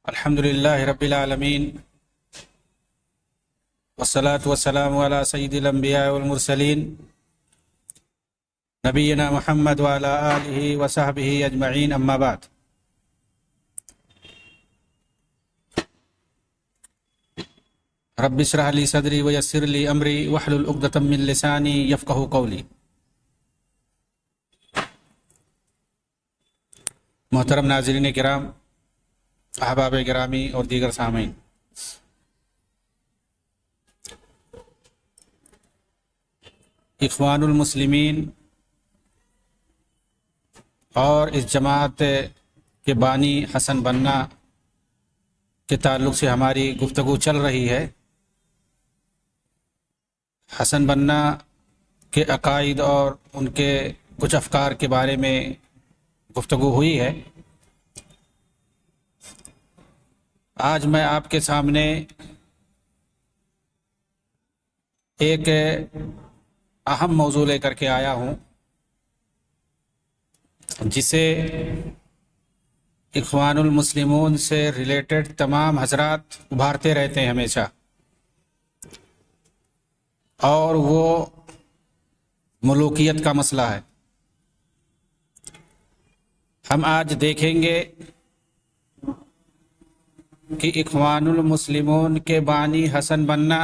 الحمد للہ رب العالمین والصلاة والسلام علی سید الانبیاء والمرسلین نبینا محمد وعلی آلہ وصحبہ اجمعین، اما بعد۔ رب اشرح لی صدری ویسر لی امری واحلل عقدۃ من لسانی یفقہوا قولی۔ محترم ناظرین کرام، احباب گرامی اور دیگر سامعین، اخوان المسلمین اور اس جماعت کے بانی حسن بننا کے تعلق سے ہماری گفتگو چل رہی ہے۔ حسن بننا کے عقائد اور ان کے کچھ افکار کے بارے میں گفتگو ہوئی ہے۔ آج میں آپ کے سامنے ایک اہم موضوع لے کر کے آیا ہوں، جسے اخوان المسلمون سے ریلیٹڈ تمام حضرات ابھارتے رہتے ہیں ہمیشہ، اور وہ ملوکیت کا مسئلہ ہے۔ ہم آج دیکھیں گے کہ اخوان المسلمون کے بانی حسن بننا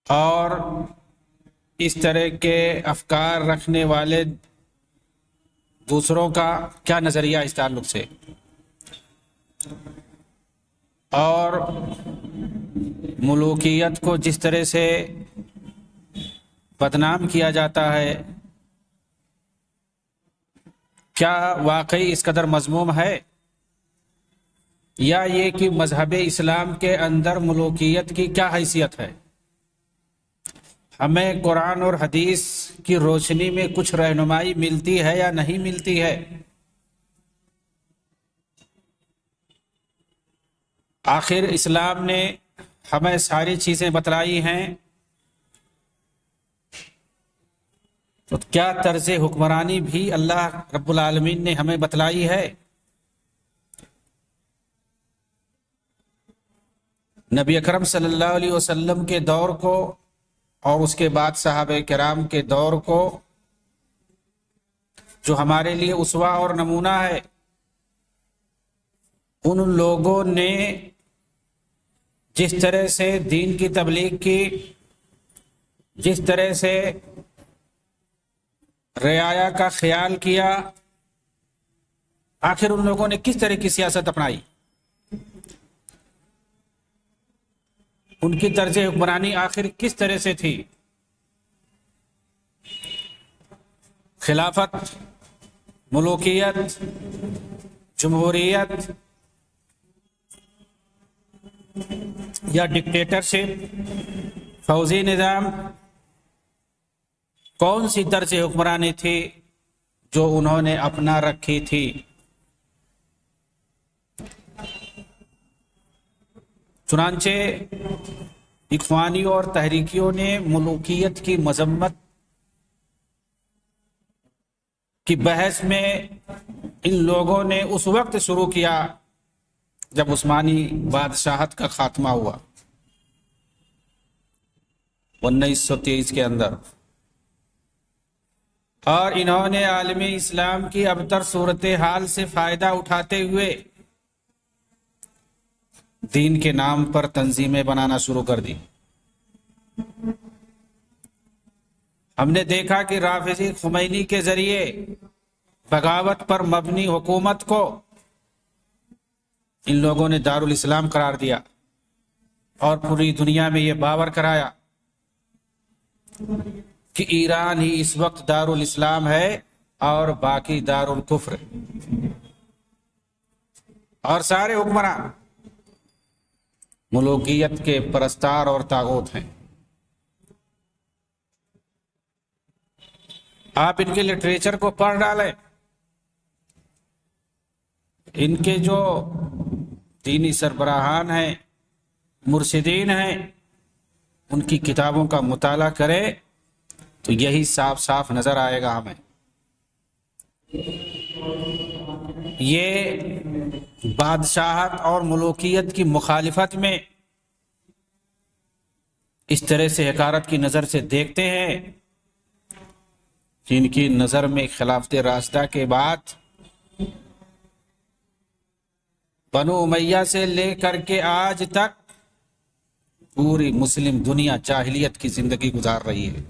اور اس طرح کے افکار رکھنے والے دوسروں کا کیا نظریہ اس تعلق سے، اور ملوکیت کو جس طرح سے بدنام کیا جاتا ہے، کیا واقعی اس قدر مذموم ہے، یا یہ کہ مذہب اسلام کے اندر ملوکیت کی کیا حیثیت ہے۔ ہمیں قرآن اور حدیث کی روشنی میں کچھ رہنمائی ملتی ہے یا نہیں ملتی ہے۔ آخر اسلام نے ہمیں ساری چیزیں بتلائی ہیں، تو کیا طرز حکمرانی بھی اللہ رب العالمین نے ہمیں بتلائی ہے۔ نبی اکرم صلی اللہ علیہ وسلم کے دور کو اور اس کے بعد صحابہ کرام کے دور کو، جو ہمارے لیے اسوہ اور نمونہ ہے، ان لوگوں نے جس طرح سے دین کی تبلیغ کی، جس طرح سے رعایا کا خیال کیا، آخر ان لوگوں نے کس طرح کی سیاست اپنائی، ان کی طرز حکمرانی آخر کس طرح سے تھی۔ خلافت، ملوکیت، جمہوریت یا ڈکٹیٹرشپ، فوجی نظام، کون سی طرز حکمرانی تھی جو انہوں نے اپنا رکھی تھی۔ چنانچہ اخوانیوں اور تحریکیوں نے ملوکیت کی مذمت کی بحث میں ان لوگوں نے اس وقت شروع کیا جب عثمانی بادشاہت کا خاتمہ ہوا 1923 کے اندر، اور انہوں نے عالم اسلام کی ابتر صورتحال سے فائدہ اٹھاتے ہوئے دین کے نام پر تنظیمیں بنانا شروع کر دی۔ ہم نے دیکھا کہ رافضی خمینی کے ذریعے بغاوت پر مبنی حکومت کو ان لوگوں نے دارالاسلام قرار دیا، اور پوری دنیا میں یہ باور کرایا کہ ایران ہی اس وقت دارالاسلام ہے اور باقی دارالکفر، اور سارے حکمران ملوکیت کے پرستار اور طاغوت ہیں۔ آپ ان کے لٹریچر کو پڑھ ڈالیں، ان کے جو دینی سربراہان ہیں، مرشدین ہیں، ان کی کتابوں کا مطالعہ کریں تو یہی صاف صاف نظر آئے گا ہمیں۔ یہ بادشاہت اور ملوکیت کی مخالفت میں اس طرح سے حقارت کی نظر سے دیکھتے ہیں، جن کی نظر میں خلافت راشدہ کے بعد بنو امیہ سے لے کر کے آج تک پوری مسلم دنیا جاہلیت کی زندگی گزار رہی ہے۔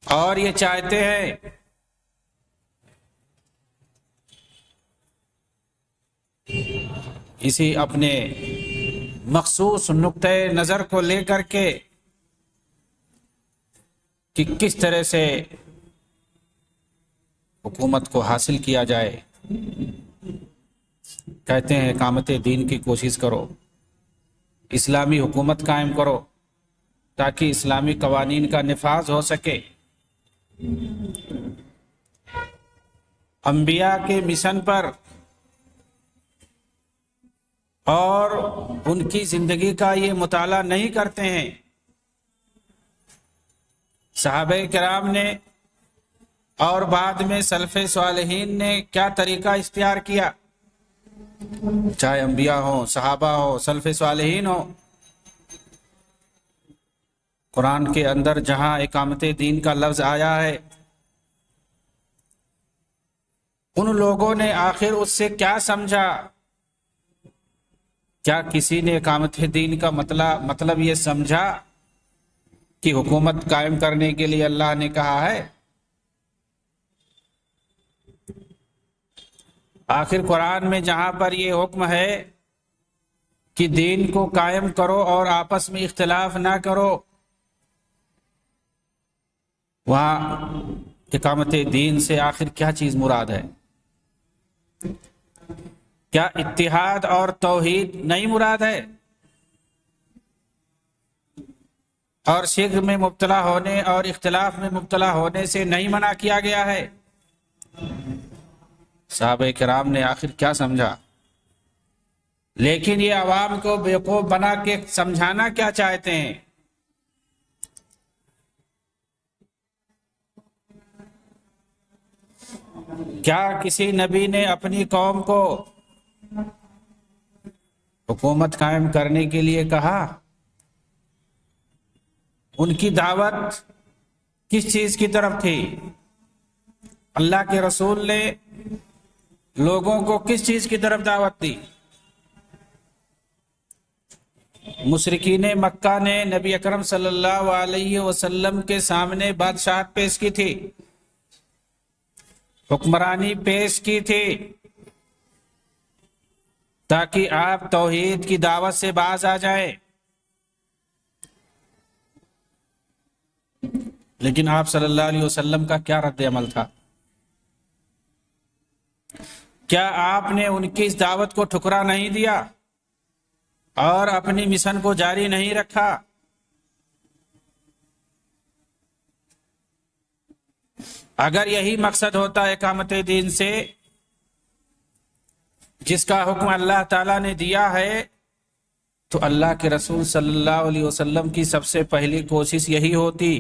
اور یہ چاہتے ہیں اسی اپنے مخصوص نقطۂ نظر کو لے کر کے کہ کس طرح سے حکومت کو حاصل کیا جائے، کہتے ہیں اقامت دین کی کوشش کرو، اسلامی حکومت قائم کرو تاکہ اسلامی قوانین کا نفاذ ہو سکے۔ انبیاء کے مشن پر اور ان کی زندگی کا یہ مطالعہ نہیں کرتے ہیں۔ صحابہ کرام نے اور بعد میں سلف صالحین نے کیا طریقہ اختیار کیا، چاہے انبیاء ہوں، صحابہ ہوں، سلف صالحین ہوں، قرآن کے اندر جہاں اقامت دین کا لفظ آیا ہے، ان لوگوں نے آخر اس سے کیا سمجھا؟ کیا کسی نے اقامت دین کا مطلب یہ سمجھا کہ حکومت قائم کرنے کے لیے اللہ نے کہا ہے؟ آخر قرآن میں جہاں پر یہ حکم ہے کہ دین کو قائم کرو اور آپس میں اختلاف نہ کرو، وہاں اقامت دین سے آخر کیا چیز مراد ہے؟ کیا اتحاد اور توحید نہیں مراد ہے؟ اور شرک میں مبتلا ہونے اور اختلاف میں مبتلا ہونے سے نہیں منع کیا گیا ہے؟ صحابہ کرام نے آخر کیا سمجھا؟ لیکن یہ عوام کو بیوقوف بنا کے سمجھانا کیا چاہتے ہیں؟ کیا کسی نبی نے اپنی قوم کو حکومت قائم کرنے کے لیے کہا؟ ان کی دعوت کس چیز کی طرف تھی؟ اللہ کے رسول نے لوگوں کو کس چیز کی طرف دعوت دی؟ مشرکین مکہ نے نبی اکرم صلی اللہ علیہ وسلم کے سامنے بادشاہت پیش کی تھی، حکمرانی پیش کی تھی، تاکہ آپ توحید کی دعوت سے باز آ جائیں۔ لیکن آپ صلی اللہ علیہ وسلم کا کیا رد عمل تھا؟ کیا آپ نے ان کی اس دعوت کو ٹھکرا نہیں دیا اور اپنی مشن کو جاری نہیں رکھا؟ اگر یہی مقصد ہوتا ہے اقامت دین سے، جس کا حکم اللہ تعالیٰ نے دیا ہے، تو اللہ کے رسول صلی اللہ علیہ وسلم کی سب سے پہلی کوشش یہی ہوتی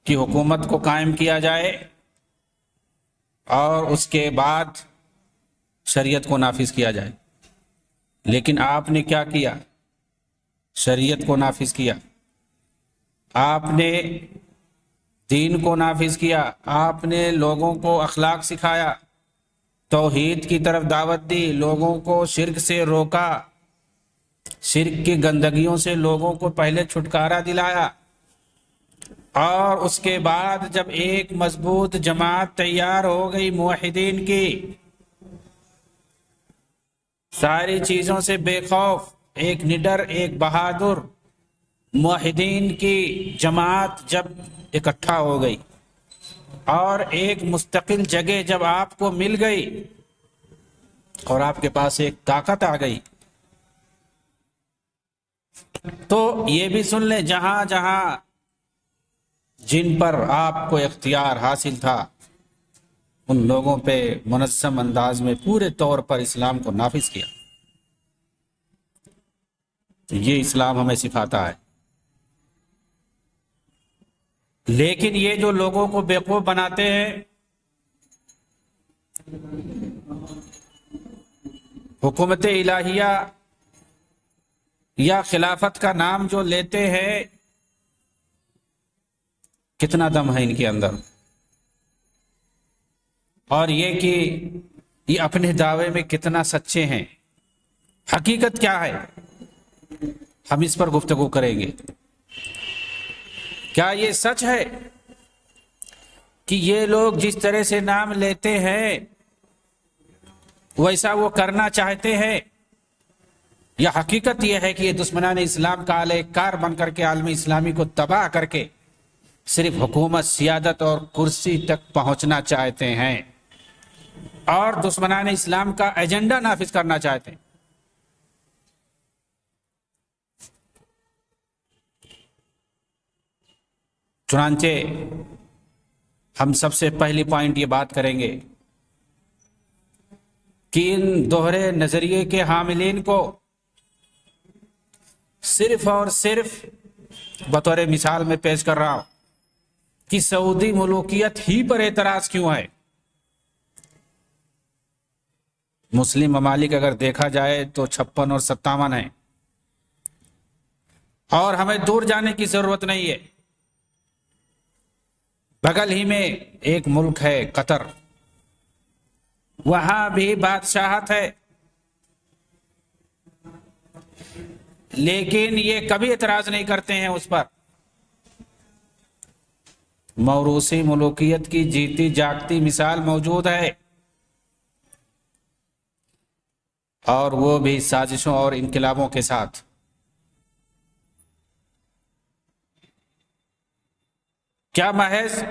کہ حکومت کو قائم کیا جائے اور اس کے بعد شریعت کو نافذ کیا جائے۔ لیکن آپ نے کیا کیا؟ شریعت کو نافذ کیا، آپ نے دین کو نافذ کیا، آپ نے لوگوں کو اخلاق سکھایا، توحید کی طرف دعوت دی، لوگوں کو شرک سے روکا، شرک کی گندگیوں سے لوگوں کو پہلے چھٹکارا دلایا، اور اس کے بعد جب ایک مضبوط جماعت تیار ہو گئی موحدین کی، ساری چیزوں سے بے خوف، ایک نڈر، ایک بہادر موحدین کی جماعت جب اکٹھا ہو گئی اور ایک مستقل جگہ جب آپ کو مل گئی اور آپ کے پاس ایک طاقت آ گئی، تو یہ بھی سن لیں، جہاں جہاں جن پر آپ کو اختیار حاصل تھا، ان لوگوں پہ منظم انداز میں پورے طور پر اسلام کو نافذ کیا۔ تو یہ اسلام ہمیں سکھاتا ہے۔ لیکن یہ جو لوگوں کو بیوقوف بناتے ہیں، حکومت الہیہ یا خلافت کا نام جو لیتے ہیں، کتنا دم ہے ان کے اندر، اور یہ کہ یہ اپنے دعوے میں کتنا سچے ہیں، حقیقت کیا ہے، ہم اس پر گفتگو کریں گے۔ کیا یہ سچ ہے کہ یہ لوگ جس طرح سے نام لیتے ہیں ویسا وہ کرنا چاہتے ہیں، یا حقیقت یہ ہے کہ یہ دشمنان اسلام کا اعلی کار بن کر کے عالم اسلامی کو تباہ کر کے صرف حکومت، سیادت اور کرسی تک پہنچنا چاہتے ہیں اور دشمنان اسلام کا ایجنڈا نافذ کرنا چاہتے ہیں؟ چنانچہ ہم سب سے پہلی پوائنٹ یہ بات کریں گے کہ ان دوہرے نظریے کے حاملین کو صرف اور صرف بطور مثال میں پیش کر رہا ہوں کہ سعودی ملوکیت ہی پر اعتراض کیوں ہے۔ مسلم ممالک اگر دیکھا جائے تو 56 اور 57 ہیں، اور ہمیں دور جانے کی ضرورت نہیں ہے، بغل ہی میں ایک ملک ہے قطر، وہاں بھی بادشاہت ہے، لیکن یہ کبھی اعتراض نہیں کرتے ہیں اس پر۔ موروثی ملوکیت کی جیتی جاگتی مثال موجود ہے، اور وہ بھی سازشوں اور انقلابوں کے ساتھ۔ کیا محض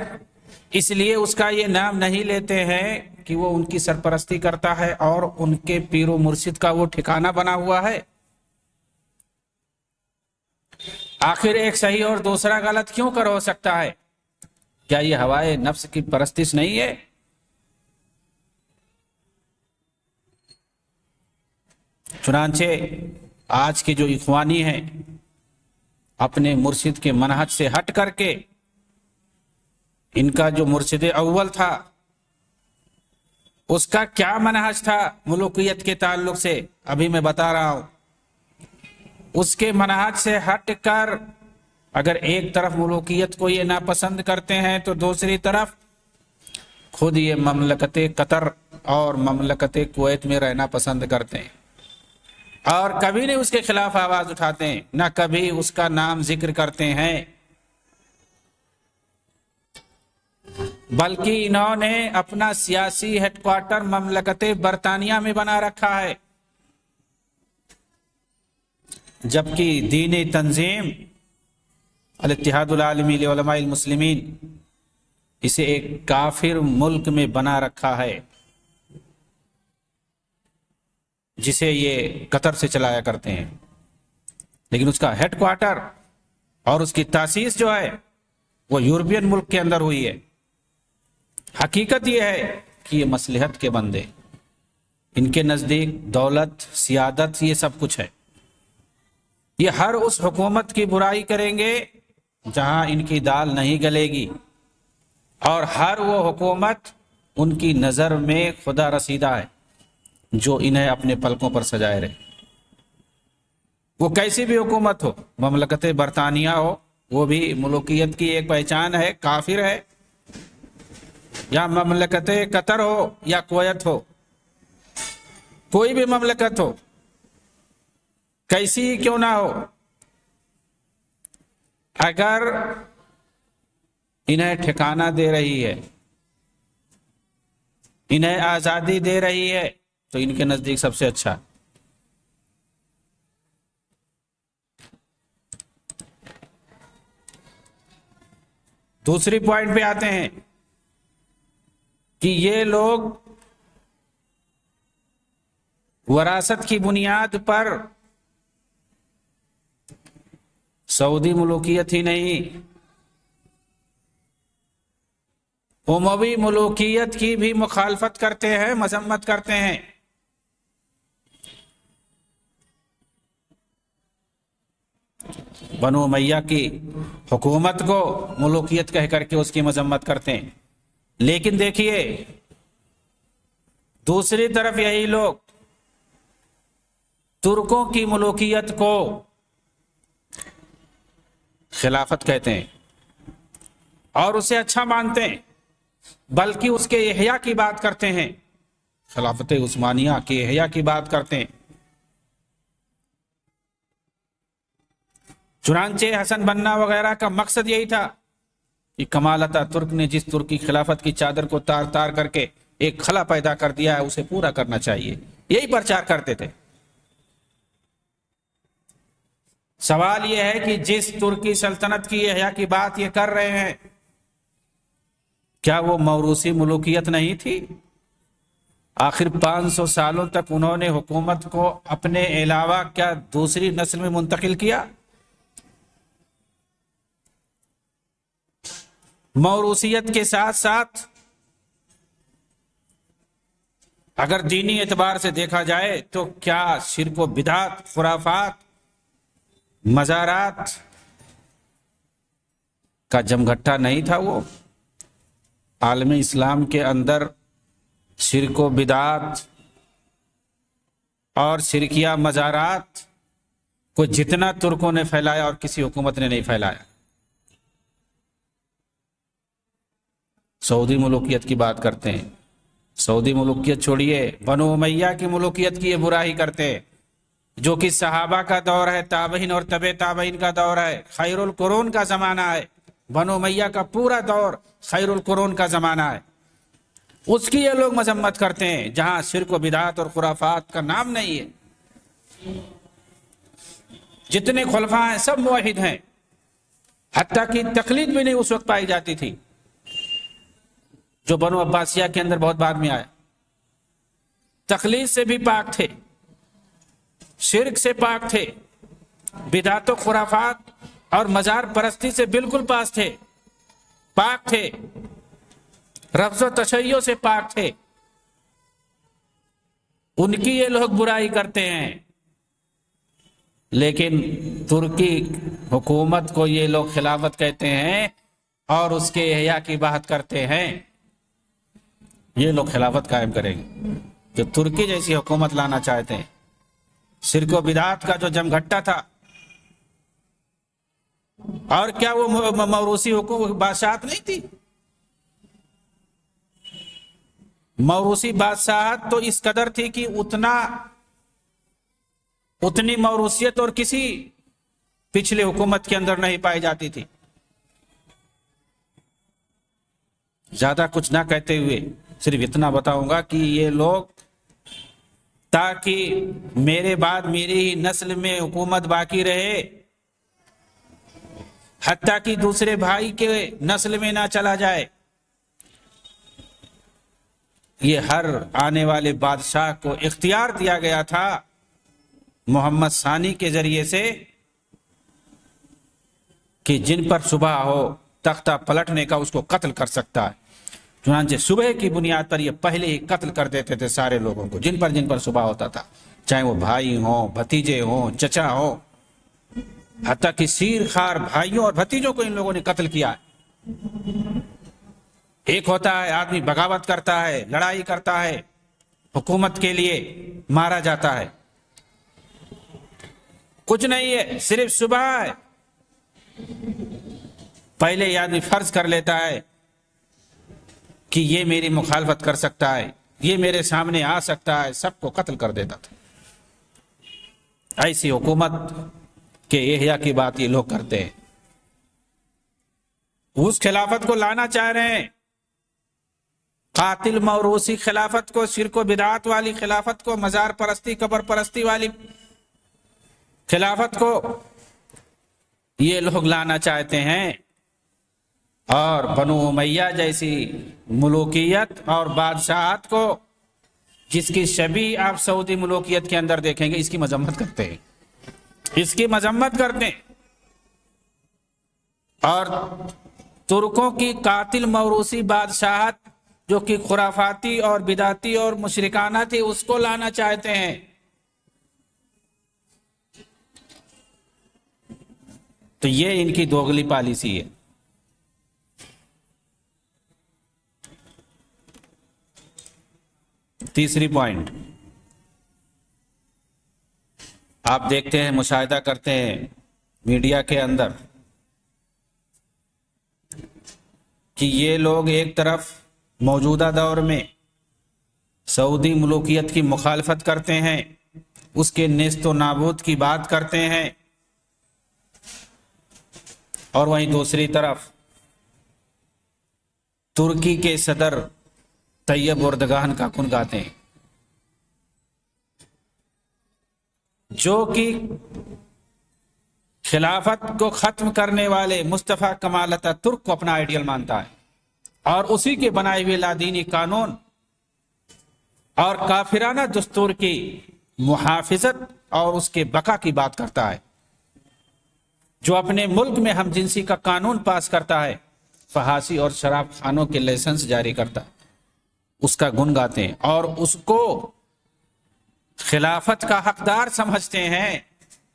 اس لیے اس کا یہ نام نہیں لیتے ہیں کہ وہ ان کی سرپرستی کرتا ہے اور ان کے پیر و مرشد کا وہ ٹھکانہ بنا ہوا ہے؟ آخر ایک صحیح اور دوسرا غلط کیوں کر ہو سکتا ہے؟ کیا یہ ہوائے نفس کی پرستش نہیں ہے؟ چنانچہ آج کے جو اخوانی ہیں، اپنے مرشد کے منہج سے ہٹ کر کے، ان کا جو مرشد اول تھا اس کا کیا منہج تھا ملوکیت کے تعلق سے، ابھی میں بتا رہا ہوں۔ اس کے منہج سے ہٹ کر اگر ایک طرف ملوکیت کو یہ ناپسند کرتے ہیں تو دوسری طرف خود یہ مملکت قطر اور مملکت کویت میں رہنا پسند کرتے ہیں، اور کبھی نہیں اس کے خلاف آواز اٹھاتے ہیں، نہ کبھی اس کا نام ذکر کرتے ہیں، بلکہ انہوں نے اپنا سیاسی ہیڈ کوارٹر مملکت برطانیہ میں بنا رکھا ہے، جبکہ دینی تنظیم الاتحاد العالمی لعلماء المسلمین اسے ایک کافر ملک میں بنا رکھا ہے جسے یہ قطر سے چلایا کرتے ہیں، لیکن اس کا ہیڈ کوارٹر اور اس کی تاسیس جو ہے وہ یورپین ملک کے اندر ہوئی ہے۔ حقیقت یہ ہے کہ یہ مصلحت کے بندے، ان کے نزدیک دولت، سیادت، یہ سب کچھ ہے۔ یہ ہر اس حکومت کی برائی کریں گے جہاں ان کی دال نہیں گلے گی، اور ہر وہ حکومت ان کی نظر میں خدا رسیدہ ہے جو انہیں اپنے پلکوں پر سجائے رہے۔ وہ کیسی بھی حکومت ہو، مملکت برطانیہ ہو، وہ بھی ملوکیت کی ایک پہچان ہے، کافر ہے، یا مملکت قطر ہو یا کویت ہو، کوئی بھی مملکت ہو، کیسی کیوں نہ ہو، اگر انہیں ٹھکانہ دے رہی ہے، انہیں آزادی دے رہی ہے، تو ان کے نزدیک سب سے اچھا۔ دوسری پوائنٹ پہ آتے ہیں کہ یہ لوگ وراثت کی بنیاد پر سعودی ملوکیت ہی نہیں، اموی ملوکیت کی بھی مخالفت کرتے ہیں، مذمت کرتے ہیں۔ بنو امیہ کی حکومت کو ملوکیت کہہ کر کے اس کی مذمت کرتے ہیں۔ لیکن دیکھیے دوسری طرف یہی لوگ ترکوں کی ملوکیت کو خلافت کہتے ہیں اور اسے اچھا مانتے ہیں، بلکہ اس کے احیاء کی بات کرتے ہیں، خلافت عثمانیہ کے احیاء کی بات کرتے ہیں۔ چنانچہ حسن بنا وغیرہ کا مقصد یہی تھا کہ کمال اتاترک نے جس ترکی خلافت کی چادر کو تار تار کر کے ایک خلا پیدا کر دیا ہے اسے پورا کرنا چاہیے، یہی پرچار کرتے تھے۔ سوال یہ ہے کہ جس ترکی سلطنت کی احیاء کی بات یہ کر رہے ہیں، کیا وہ موروثی ملوکیت نہیں تھی؟ آخر 500 سالوں تک انہوں نے حکومت کو اپنے علاوہ کیا دوسری نسل میں منتقل کیا؟ موروثیت کے ساتھ ساتھ اگر دینی اعتبار سے دیکھا جائے تو کیا شرک و بدعت، خرافات، مزارات کا جمگھٹا نہیں تھا وہ؟ عالم اسلام کے اندر شرک و بدعت اور شرکیہ مزارات کو جتنا ترکوں نے پھیلایا اور کسی حکومت نے نہیں پھیلایا۔ سعودی ملوکیت کی بات کرتے ہیں، سعودی ملوکیت چھوڑیے، بنو امیہ کی ملوکیت کی یہ برائی کرتے ہیں، جو کہ صحابہ کا دور ہے، تابعین اور تبع تابعین کا دور ہے، خیر القرون کا زمانہ ہے۔ بنو امیہ کا پورا دور خیر القرون کا زمانہ ہے، اس کی یہ لوگ مذمت کرتے ہیں جہاں شرک و بدعت اور خرافات کا نام نہیں ہے۔ جتنے خلفاء ہیں سب موحد ہیں، حتیٰ کہ تقلید بھی نہیں اس وقت پائی جاتی تھی، جو بنو عباسیہ کے اندر بہت بعد میں آیا۔ تقلید سے بھی پاک تھے، شرک سے پاک تھے، بدعت و خرافات اور مزار پرستی سے بالکل پاک تھے، رفض و تشیع سے پاک تھے۔ ان کی یہ لوگ برائی کرتے ہیں، لیکن ترکی حکومت کو یہ لوگ خلافت کہتے ہیں اور اس کے احیاء کی بات کرتے ہیں۔ یہ لوگ خلافت قائم کریں گے جو ترکی جیسی حکومت لانا چاہتے ہیں۔ شرک و بدعت کا جو جمگھٹا تھا، اور کیا وہ موروثی حکومت بادشاہت نہیں تھی؟ موروثی بادشاہت تو اس قدر تھی کہ اتنی موروثیت اور کسی پچھلے حکومت کے اندر نہیں پائی جاتی تھی۔ زیادہ کچھ نہ کہتے ہوئے صرف اتنا بتاؤں گا کہ یہ لوگ تاکہ میرے بعد میری ہی نسل میں حکومت باقی رہے، حتیٰ کہ دوسرے بھائی کے نسل میں نہ چلا جائے، یہ ہر آنے والے بادشاہ کو اختیار دیا گیا تھا محمد ثانی کے ذریعے سے کہ جن پر صبح ہو تختہ پلٹنے کا اس کو قتل کر سکتا ہے۔ چنانچہ صبح کی بنیاد پر یہ پہلے ہی قتل کر دیتے تھے سارے لوگوں کو جن پر صبح ہوتا تھا، چاہے وہ بھائی ہوں، بھتیجے ہوں، چچا ہوں، حتیٰ کہ سیر خار بھائیوں اور بھتیجوں کو ان لوگوں نے قتل کیا ہے۔ ایک ہوتا ہے آدمی بغاوت کرتا ہے، لڑائی کرتا ہے، حکومت کے لیے مارا جاتا ہے، کچھ نہیں ہے، صرف صبح ہے۔ پہلے یہ آدمی فرض کر لیتا ہے کہ یہ میری مخالفت کر سکتا ہے، یہ میرے سامنے آ سکتا ہے، سب کو قتل کر دیتا تھا۔ ایسی حکومت کے احیاء کی بات یہ لوگ کرتے ہیں، اس خلافت کو لانا چاہ رہے ہیں، قاتل موروثی خلافت کو، شرک و بدعات والی خلافت کو، مزار پرستی، قبر پرستی والی خلافت کو یہ لوگ لانا چاہتے ہیں، اور بنو امیہ جیسی ملوکیت اور بادشاہت کو جس کی شبیہ آپ سعودی ملوکیت کے اندر دیکھیں گے، اس کی مذمت کرتے ہیں، اس کی مذمت کرتے ہیں، اور ترکوں کی قاتل موروثی بادشاہت جو کہ خرافاتی اور بدعتی اور مشرکانہ تھی اس کو لانا چاہتے ہیں۔ تو یہ ان کی دوغلی پالیسی ہے۔ تیسری پوائنٹ، آپ دیکھتے ہیں، مشاہدہ کرتے ہیں میڈیا کے اندر کہ یہ لوگ ایک طرف موجودہ دور میں سعودی ملوکیت کی مخالفت کرتے ہیں، اس کے نیست و نابود کی بات کرتے ہیں، اور وہیں دوسری طرف ترکی کے صدر طیب اردگان کا گن گاتے ہیں، جو کہ خلافت کو ختم کرنے والے مصطفیٰ کمال اتاترک کو اپنا آئیڈیل مانتا ہے، اور اسی کے بنائے ہوئے لادینی قانون اور کافرانہ دستور کی محافظت اور اس کے بقا کی بات کرتا ہے۔ جو اپنے ملک میں ہم جنسی کا قانون پاس کرتا ہے، فحاشی اور شراب خانوں کے لائسنس جاری کرتا ہے، اس کا گن گاتے ہیں اور اس کو خلافت کا حقدار سمجھتے ہیں،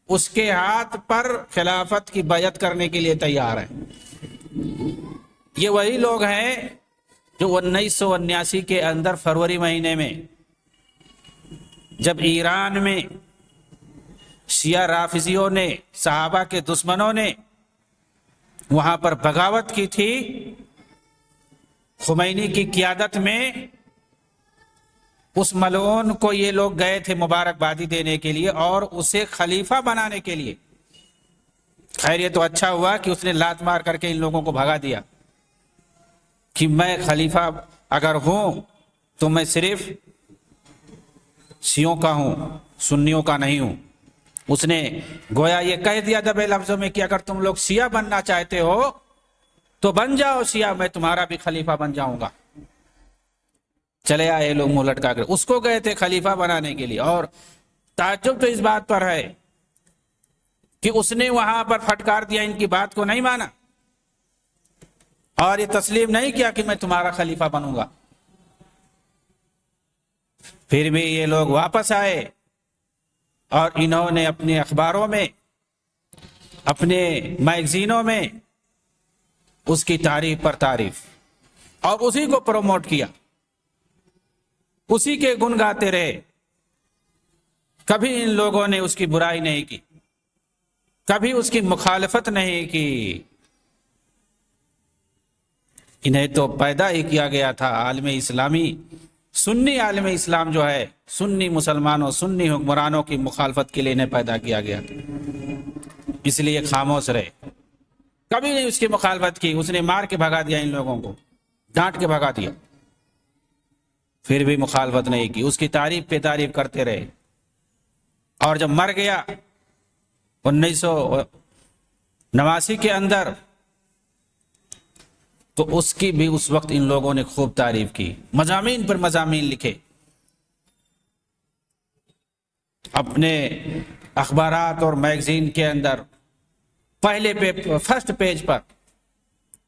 اس کے ہاتھ پر خلافت کی بیعت کرنے کے لیے تیار ہیں۔ یہ وہی لوگ ہیں جو 1979 کے اندر فروری مہینے میں جب ایران میں شیعہ رافضیوں نے، صحابہ کے دشمنوں نے وہاں پر بغاوت کی تھی، خمینی کی قیادت میں اس ملعون کو یہ لوگ گئے تھے مبارکبادی دینے کے لیے اور اسے خلیفہ بنانے کے لیے۔ خیر یہ تو اچھا ہوا کہ اس نے لات مار کر کے ان لوگوں کو بھگا دیا کہ میں خلیفہ اگر ہوں تو میں صرف شیعوں کا ہوں، سنیوں کا نہیں ہوں۔ اس نے گویا یہ کہہ دیا دبے لفظوں میں کہ اگر تم لوگ شیعہ بننا چاہتے ہو تو بن جاؤ شیعہ، میں تمہارا بھی خلیفہ بن جاؤں گا۔ چلے آئے لوگ منہ لٹکا کر، اس کو گئے تھے خلیفہ بنانے کے لیے۔ اور تعجب تو اس بات پر ہے کہ اس نے وہاں پر پھٹکار دیا، ان کی بات کو نہیں مانا اور یہ تسلیم نہیں کیا کہ میں تمہارا خلیفہ بنوں گا۔ پھر بھی یہ لوگ واپس آئے اور انہوں نے اپنے اخباروں میں، اپنے میگزینوں میں اس کی تعریف پر تعریف اور اسی کو پروموٹ کیا، اسی کے گن گاتے رہے۔ کبھی ان لوگوں نے اس کی برائی نہیں کی، کبھی اس کی مخالفت نہیں کی۔ انہیں تو پیدا ہی کیا گیا تھا عالم اسلامی، سنی عالم اسلام جو ہے، سنی مسلمانوں، سنی حکمرانوں کی مخالفت کے لیے انہیں پیدا کیا گیا تھا، اس لیے خاموش رہے، کبھی نہیں اس کی مخالفت کی۔ اس نے مار کے بھگا دیا ان لوگوں کو، ڈانٹ کے بھگا دیا، پھر بھی مخالفت نہیں کی، اس کی تعریف پہ تعریف کرتے رہے۔ اور جب مر گیا 1989 کے اندر تو اس کی بھی اس وقت ان لوگوں نے خوب تعریف کی، مضامین پر مضامین لکھے، اپنے اخبارات اور میگزین کے اندر پہلے فرسٹ پیج پر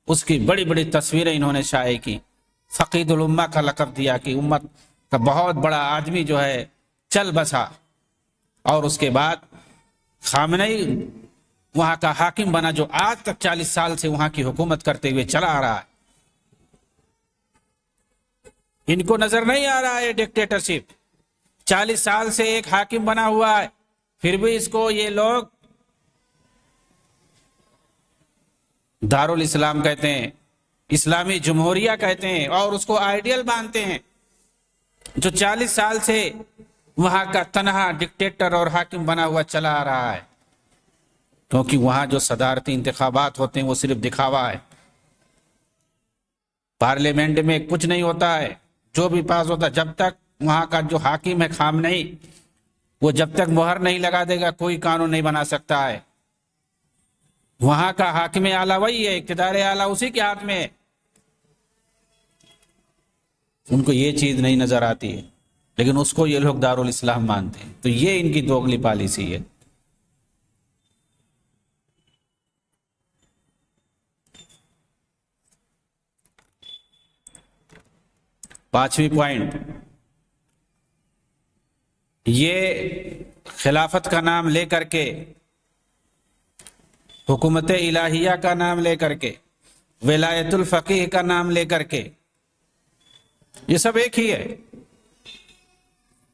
اس کی بڑی بڑی تصویریں انہوں نے شائع کی، فقید الامہ کا لقب دیا کہ امت کا بہت بڑا آدمی جو ہے چل بسا۔ اور اس کے بعد خامنئی وہاں کا حاکم بنا جو آج تک 40 سال سے وہاں کی حکومت کرتے ہوئے چلا آ رہا ہے۔ ان کو نظر نہیں آ رہا ہے ڈکٹیٹرشپ، 40 سال سے ایک حاکم بنا ہوا ہے، پھر بھی اس کو یہ لوگ دارالاسلام کہتے ہیں، اسلامی جمہوریہ کہتے ہیں اور اس کو آئیڈیل مانتے ہیں، جو 40 سال سے وہاں کا تنہا ڈکٹیٹر اور حاکم بنا ہوا چلا آ رہا ہے۔ کیونکہ وہاں جو صدارتی انتخابات ہوتے ہیں وہ صرف دکھاوا ہے، پارلیمنٹ میں کچھ نہیں ہوتا ہے، جو بھی پاس ہوتا ہے، جب تک وہاں کا جو حاکم ہے خامنئی، وہ جب تک مہر نہیں لگا دے گا کوئی قانون نہیں بنا سکتا ہے۔ وہاں کا حاکم اعلیٰ وہی ہے، اقتدار اعلیٰ اسی کے ہاتھ میں ہے، ان کو یہ چیز نہیں نظر آتی ہے، لیکن اس کو یہ لوگ دارالاسلام مانتے ہیں۔ تو یہ ان کی دوغلی پالیسی ہے۔ پانچویں پوائنٹ، یہ خلافت کا نام لے کر کے حکومت الہیہ کا نام لے کر کے، ولایت الفقیہ کا نام لے کر کے، یہ سب ایک ہی ہے۔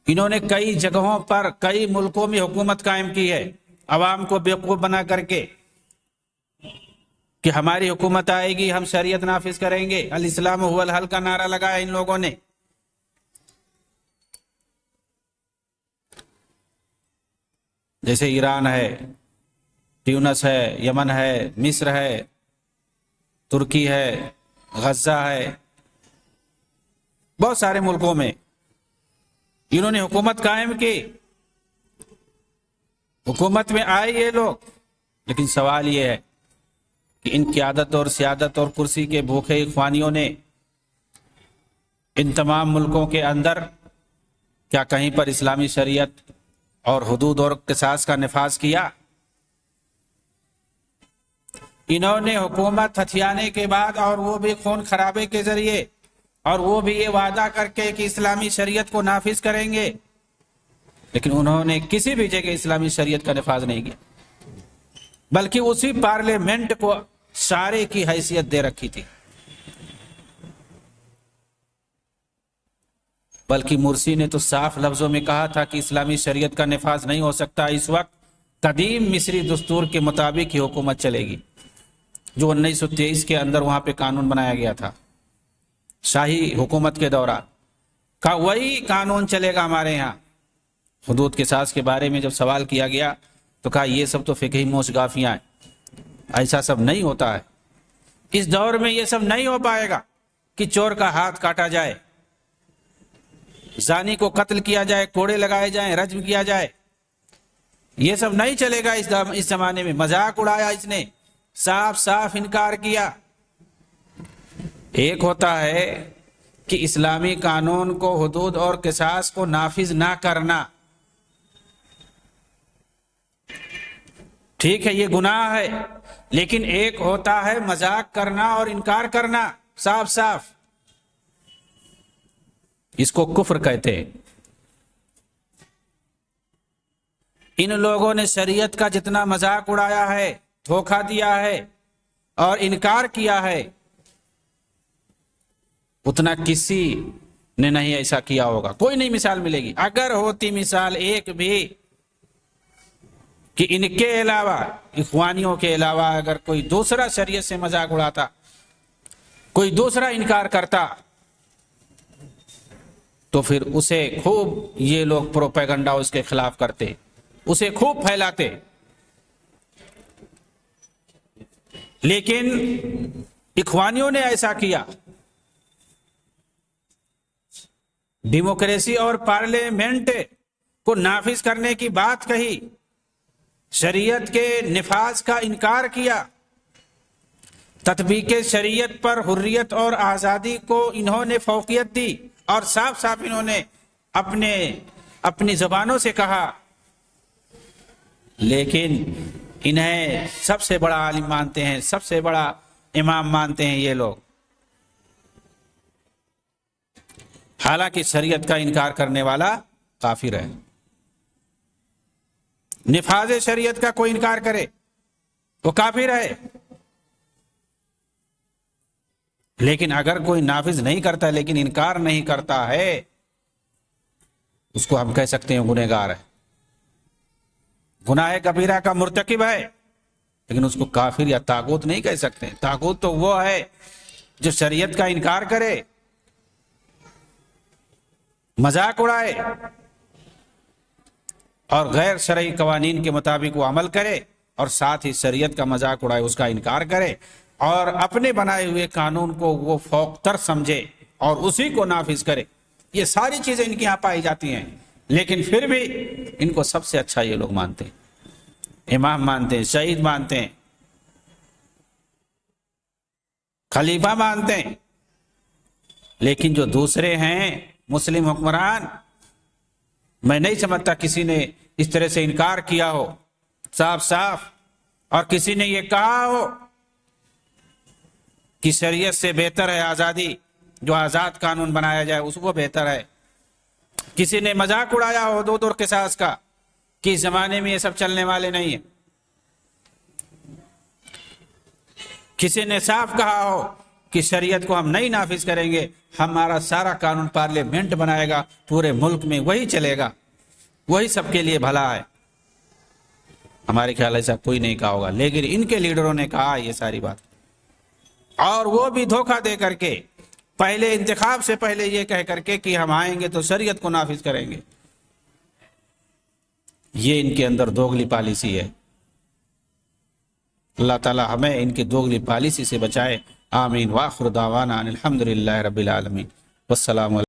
انہوں نے کئی جگہوں پر کئی ملکوں میں حکومت قائم کی ہے، عوام کو بیوقوف بنا کر کے کہ ہماری حکومت آئے گی، ہم شریعت نافذ کریں گے، الاسلام هو الحل کا نعرہ لگایا ان لوگوں نے۔ جیسے ایران ہے، ٹیونس ہے، یمن ہے، مصر ہے، ترکی ہے، غزہ ہے، بہت سارے ملکوں میں انہوں نے حکومت قائم کی، حکومت میں آئے یہ لوگ۔ لیکن سوال یہ ہے کہ ان قیادت اور سیادت اور کرسی کے بھوکے اخوانیوں نے ان تمام ملکوں کے اندر کیا کہیں پر اسلامی شریعت اور حدود اور قصاص کا نفاذ کیا؟ انہوں نے حکومت ہتھیانے کے بعد، اور وہ بھی خون خرابے کے ذریعے، اور وہ بھی یہ وعدہ کر کے کہ اسلامی شریعت کو نافذ کریں گے، لیکن انہوں نے کسی بھی جگہ اسلامی شریعت کا نفاذ نہیں کیا، بلکہ اسی پارلیمنٹ کو سارے کی حیثیت دے رکھی تھی۔ بلکہ مرسی نے تو صاف لفظوں میں کہا تھا کہ اسلامی شریعت کا نفاذ نہیں ہو سکتا، اس وقت قدیم مصری دستور کے مطابق ہی حکومت چلے گی، جو 1923 کے اندر وہاں پہ قانون بنایا گیا تھا شاہی حکومت کے دوران، کہا وہی قانون چلے گا ہمارے یہاں۔ حدود قصاص کے بارے میں جب سوال کیا گیا تو کہا یہ سب تو فقہی موش گافیاں ہیں، ایسا سب نہیں ہوتا ہے، اس دور میں یہ سب نہیں ہو پائے گا کہ چور کا ہاتھ کاٹا جائے، زانی کو قتل کیا جائے، کوڑے لگائے جائیں، رجم کیا جائے، یہ سب نہیں چلے گا اس زمانے میں۔ مذاق اڑایا اس نے، صاف صاف انکار کیا۔ ایک ہوتا ہے کہ اسلامی قانون کو، حدود اور قصاص کو نافذ نہ کرنا، ٹھیک ہے یہ گناہ ہے، لیکن ایک ہوتا ہے مذاق کرنا اور انکار کرنا صاف صاف، اس کو کفر کہتے ہیں۔ ان لوگوں نے شریعت کا جتنا مذاق اڑایا ہے، دھوکہ دیا ہے اور انکار کیا ہے، اتنا کسی نے نہیں ایسا کیا ہوگا، کوئی نہیں مثال ملے گی۔ اگر ہوتی مثال ایک بھی کہ ان کے علاوہ، اخوانیوں کے علاوہ اگر کوئی دوسرا شریعت سے مذاق اڑاتا، کوئی دوسرا انکار کرتا، تو پھر اسے خوب یہ لوگ پروپیگنڈا اس کے خلاف کرتے، اسے خوب پھیلاتے۔ لیکن اخوانیوں نے ایسا کیا، ڈیموکریسی اور پارلیمنٹ کو نافذ کرنے کی بات کہی، شریعت کے نفاذ کا انکار کیا، تطبیق شریعت پر حریت اور آزادی کو انہوں نے فوقیت دی، اور صاف صاف انہوں نے اپنی زبانوں سے کہا۔ لیکن انہیں سب سے بڑا عالم مانتے ہیں، سب سے بڑا امام مانتے ہیں یہ لوگ، حالانکہ شریعت کا انکار کرنے والا کافر ہے۔ نفاذ شریعت کا کوئی انکار کرے وہ کافر ہے، لیکن اگر کوئی نافذ نہیں کرتا لیکن انکار نہیں کرتا ہے، اس کو ہم کہہ سکتے ہیں گنہگار ہے، گناہ کبیرہ کا مرتکب ہے، لیکن اس کو کافر یا طاغوت نہیں کہہ سکتے۔ طاغوت تو وہ ہے جو شریعت کا انکار کرے، مذاق اڑائے اور غیر شرعی قوانین کے مطابق وہ عمل کرے، اور ساتھ ہی شریعت کا مذاق اڑائے، اس کا انکار کرے، اور اپنے بنائے ہوئے قانون کو وہ فوق تر سمجھے اور اسی کو نافذ کرے۔ یہ ساری چیزیں ان کے یہاں پائی جاتی ہیں، لیکن پھر بھی ان کو سب سے اچھا یہ لوگ مانتے ہیں، امام مانتے ہیں، شہید مانتے ہیں، خلیفہ مانتے ہیں۔ لیکن جو دوسرے ہیں مسلم حکمران، میں نہیں سمجھتا کسی نے اس طرح سے انکار کیا ہو صاف صاف، اور کسی نے یہ کہا ہو کہ شریعت سے بہتر ہے آزادی، جو آزاد قانون بنایا جائے اس کو بہتر ہے۔ کسی نے مذاق اڑایا ہو حدود اور قصاص کا کہ اس زمانے میں یہ سب چلنے والے نہیں ہیں، کسی نے صاف کہا ہو کہ شریعت کو ہم نہیں نافذ کریں گے، ہمارا سارا قانون پارلیمنٹ بنائے گا، پورے ملک میں وہی چلے گا، وہی سب کے لیے بھلا ہے، ہمارے خیال ایسا کوئی نہیں کہا ہوگا، لیکن ان کے لیڈروں نے کہا یہ ساری بات، اور وہ بھی دھوکہ دے کر کے، پہلے انتخاب سے پہلے یہ کہہ کر کے کہ ہم آئیں گے تو شریعت کو نافذ کریں گے۔ یہ ان کے اندر دوغلی پالیسی ہے۔ اللہ تعالی ہمیں ان کی دوغلی پالیسی سے بچائے۔ آمین۔ وآخر دعوانا ان الحمدللہ رب العالمین۔ والسلام علیکم۔